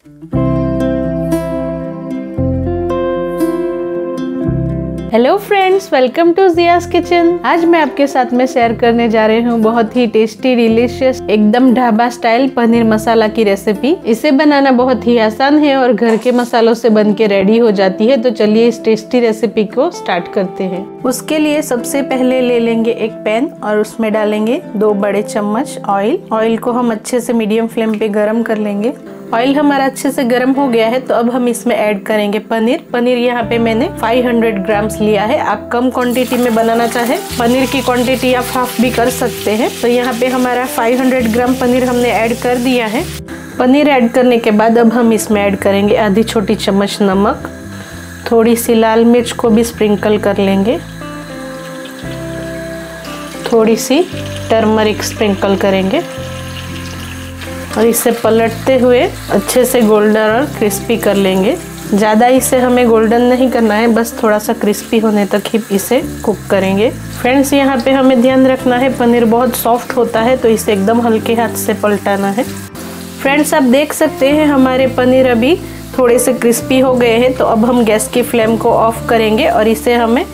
Hello friends, welcome to Jia's kitchen. आज मैं आपके साथ में शेयर करने जा रही हूँ बहुत ही टेस्टी डिलीशियस एकदम ढाबा स्टाइल पनीर मसाला की रेसिपी। इसे बनाना बहुत ही आसान है और घर के मसालों से बन के रेडी हो जाती है। तो चलिए इस टेस्टी रेसिपी को स्टार्ट करते हैं। उसके लिए सबसे पहले ले लेंगे एक पैन और उसमें डालेंगे 2 बड़े चम्मच ऑयल। ऑयल को हम अच्छे से मीडियम फ्लेम पे गरम कर लेंगे। ऑयल हमारा अच्छे से गर्म हो गया है तो अब हम इसमें ऐड करेंगे पनीर। पनीर यहाँ पे मैंने 500 ग्राम्स लिया है। आप कम क्वांटिटी में बनाना चाहे पनीर की क्वांटिटी आप हाफ भी कर सकते हैं। तो यहाँ पे हमारा 500 ग्राम पनीर हमने ऐड कर दिया है। पनीर ऐड करने के बाद अब हम इसमें ऐड करेंगे आधी छोटी चम्मच नमक, थोड़ी सी लाल मिर्च को भी स्प्रिंकल कर लेंगे, थोड़ी सी टर्मरिक स्प्रिंकल करेंगे और इसे पलटते हुए अच्छे से गोल्डन और क्रिस्पी कर लेंगे। ज़्यादा इसे हमें गोल्डन नहीं करना है, बस थोड़ा सा क्रिस्पी होने तक ही इसे कुक करेंगे। फ्रेंड्स, यहाँ पे हमें ध्यान रखना है पनीर बहुत सॉफ्ट होता है तो इसे एकदम हल्के हाथ से पलटाना है। फ्रेंड्स, आप देख सकते हैं हमारे पनीर अभी थोड़े से क्रिस्पी हो गए हैं। तो अब हम गैस की फ्लेम को ऑफ करेंगे और इसे हमें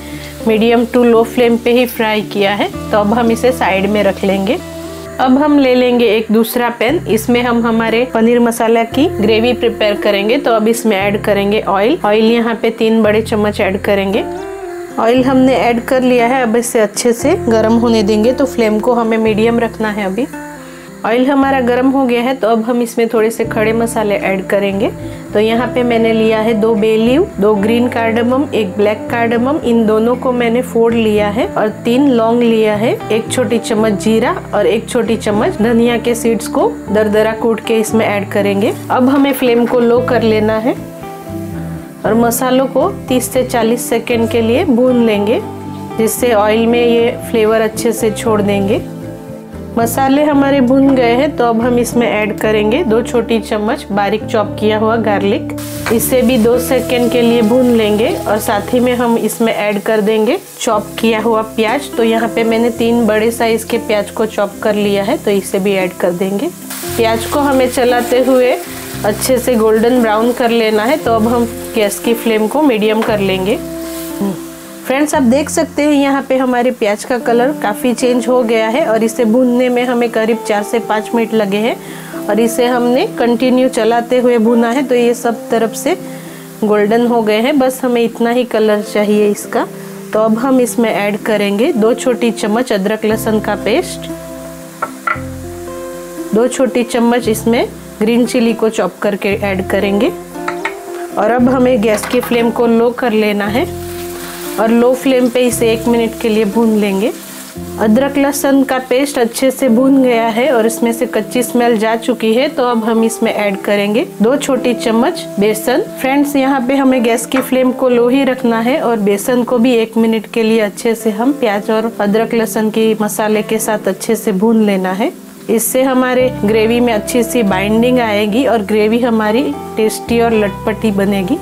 मीडियम टू लो फ्लेम पे ही फ्राई किया है। तो अब हम इसे साइड में रख लेंगे। अब हम ले लेंगे एक दूसरा पैन। इसमें हम हमारे पनीर मसाला की ग्रेवी प्रिपेयर करेंगे। तो अब इसमें ऐड करेंगे ऑयल। ऑयल यहाँ पे 3 बड़े चम्मच ऐड करेंगे। ऑयल हमने ऐड कर लिया है। अब इसे अच्छे से गर्म होने देंगे। तो फ्लेम को हमें मीडियम रखना है। अभी ऑयल हमारा गर्म हो गया है तो अब हम इसमें थोड़े से खड़े मसाले ऐड करेंगे। तो यहाँ पे मैंने लिया है 2 bay leave, 2 green cardamom, 1 black cardamom. इन दोनों को मैंने फोड़ लिया है और 3 लौंग लिया है, 1 छोटी चम्मच जीरा और 1 छोटी चम्मच धनिया के सीड्स को दरदरा कूट के इसमें ऐड करेंगे। अब हमें फ्लेम को लो कर लेना है और मसालों को 30 से 40 सेकेंड के लिए भून लेंगे, जिससे ऑयल में ये फ्लेवर अच्छे से छोड़ देंगे। मसाले हमारे भुन गए हैं तो अब हम इसमें ऐड करेंगे 2 छोटी चम्मच बारीक चॉप किया हुआ गार्लिक। इसे भी 2 सेकेंड के लिए भून लेंगे और साथ ही में हम इसमें ऐड कर देंगे चॉप किया हुआ प्याज। तो यहाँ पे मैंने 3 बड़े साइज के प्याज को चॉप कर लिया है तो इसे भी ऐड कर देंगे। प्याज को हमें चलाते हुए अच्छे से गोल्डन ब्राउन कर लेना है। तो अब हम गैस की फ्लेम को मीडियम कर लेंगे। फ्रेंड्स, आप देख सकते हैं यहाँ पे हमारे प्याज का कलर काफ़ी चेंज हो गया है और इसे भूनने में हमें करीब 4 से 5 मिनट लगे हैं और इसे हमने कंटिन्यू चलाते हुए भुना है। तो ये सब तरफ से गोल्डन हो गए हैं, बस हमें इतना ही कलर चाहिए इसका। तो अब हम इसमें ऐड करेंगे 2 छोटी चम्मच अदरक लहसुन का पेस्ट, 2 छोटी चम्मच इसमें ग्रीन चिली को चॉप करके ऐड करेंगे। और अब हमें गैस की फ्लेम को लो कर लेना है और लो फ्लेम पे इसे 1 मिनट के लिए भून लेंगे। अदरक लहसुन का पेस्ट अच्छे से भून गया है और इसमें से कच्ची स्मेल जा चुकी है। तो अब हम इसमें ऐड करेंगे 2 छोटी चम्मच बेसन। फ्रेंड्स, यहाँ पे हमें गैस की फ्लेम को लो ही रखना है और बेसन को भी 1 मिनट के लिए अच्छे से हम प्याज और अदरक लहसुन की मसाले के साथ अच्छे से भून लेना है। इससे हमारे ग्रेवी में अच्छी सी बाइंडिंग आएगी और ग्रेवी हमारी टेस्टी और लटपटी बनेगी।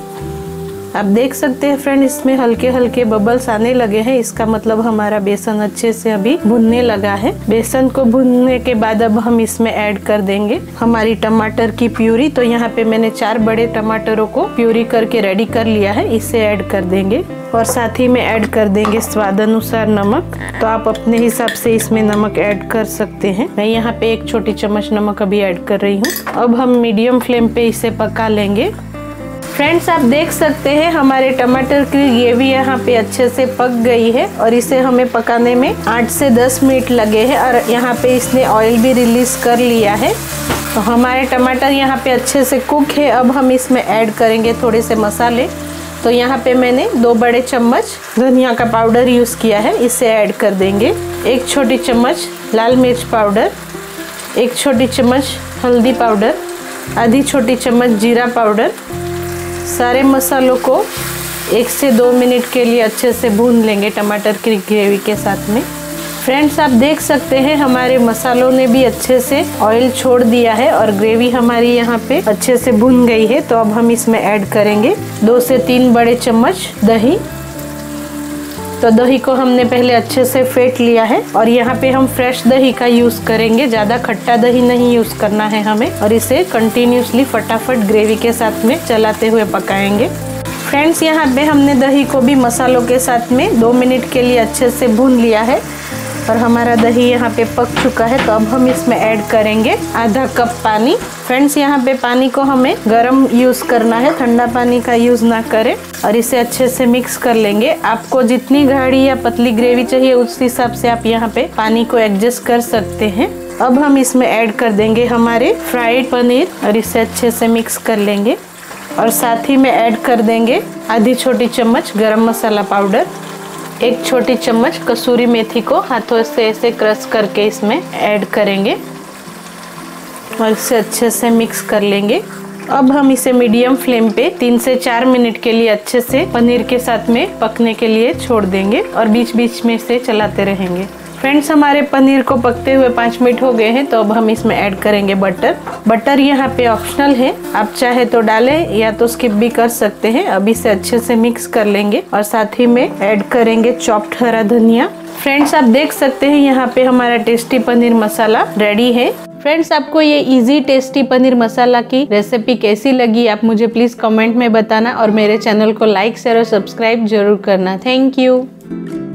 आप देख सकते हैं फ्रेंड, इसमें हल्के हल्के बबल्स आने लगे हैं। इसका मतलब हमारा बेसन अच्छे से अभी भुनने लगा है। बेसन को भुनने के बाद अब हम इसमें ऐड कर देंगे हमारी टमाटर की प्यूरी। तो यहाँ पे मैंने 4 बड़े टमाटरों को प्यूरी करके रेडी कर लिया है। इसे ऐड कर देंगे और साथ ही में ऐड कर देंगे स्वाद अनुसार नमक। तो आप अपने हिसाब से इसमें नमक ऐड कर सकते हैं। मैं यहाँ पे 1 छोटी चम्मच नमक अभी ऐड कर रही हूँ। अब हम मीडियम फ्लेम पे इसे पका लेंगे। फ्रेंड्स, आप देख सकते हैं हमारे टमाटर की ग्रेवी यहाँ पे अच्छे से पक गई है और इसे हमें पकाने में 8 से 10 मिनट लगे हैं और यहाँ पे इसने ऑयल भी रिलीज कर लिया है। तो हमारे टमाटर यहाँ पे अच्छे से कुक है। अब हम इसमें ऐड करेंगे थोड़े से मसाले। तो यहाँ पे मैंने 2 बड़े चम्मच धनिया का पाउडर यूज़ किया है, इसे ऐड कर देंगे। 1 छोटी चम्मच लाल मिर्च पाउडर, 1 छोटी चम्मच हल्दी पाउडर, आधी छोटी चम्मच जीरा पाउडर। सारे मसालों को 1 से 2 मिनट के लिए अच्छे से भून लेंगे टमाटर की ग्रेवी के साथ में। फ्रेंड्स, आप देख सकते हैं हमारे मसालों ने भी अच्छे से ऑयल छोड़ दिया है और ग्रेवी हमारी यहाँ पे अच्छे से भुन गई है। तो अब हम इसमें ऐड करेंगे 2 से 3 बड़े चम्मच दही, तो दही को हमने पहले अच्छे से फेंट लिया है और यहाँ पे हम फ्रेश दही का यूज करेंगे, ज्यादा खट्टा दही नहीं यूज करना है हमें। और इसे कंटिन्यूसली फटाफट ग्रेवी के साथ में चलाते हुए पकाएंगे। फ्रेंड्स, यहाँ पे हमने दही को भी मसालों के साथ में 2 मिनट के लिए अच्छे से भून लिया है और हमारा दही यहाँ पे पक चुका है। तो अब हम इसमें ऐड करेंगे आधा कप पानी। फ्रेंड्स, यहाँ पे पानी को हमें गर्म यूज करना है, ठंडा पानी का यूज ना करें। और इसे अच्छे से मिक्स कर लेंगे। आपको जितनी गाढ़ी या पतली ग्रेवी चाहिए उस हिसाब से आप यहाँ पे पानी को एडजस्ट कर सकते हैं। अब हम इसमें ऐड कर देंगे हमारे फ्राइड पनीर और इसे अच्छे से मिक्स कर लेंगे। और साथ ही में ऐड कर देंगे आधी छोटी चम्मच गरम मसाला पाउडर, 1 छोटी चम्मच कसूरी मेथी को हाथों से ऐसे क्रश करके इसमें ऐड करेंगे और इसे अच्छे से मिक्स कर लेंगे। अब हम इसे मीडियम फ्लेम पे 3 से 4 मिनट के लिए अच्छे से पनीर के साथ में पकने के लिए छोड़ देंगे और बीच बीच में इसे चलाते रहेंगे। फ्रेंड्स, हमारे पनीर को पकते हुए 5 मिनट हो गए हैं। तो अब हम इसमें ऐड करेंगे बटर। बटर यहाँ पे ऑप्शनल है, आप चाहे तो डालें या तो स्किप भी कर सकते हैं। अब इसे अच्छे से मिक्स कर लेंगे और साथ ही में ऐड करेंगे चॉप्ड हरा धनिया। फ्रेंड्स, आप देख सकते हैं यहाँ पे हमारा टेस्टी पनीर मसाला रेडी है। फ्रेंड्स, आपको ये इजी टेस्टी पनीर मसाला की रेसिपी कैसी लगी आप मुझे प्लीज कमेंट में बताना और मेरे चैनल को लाइक शेयर और सब्सक्राइब जरूर करना। Thank you.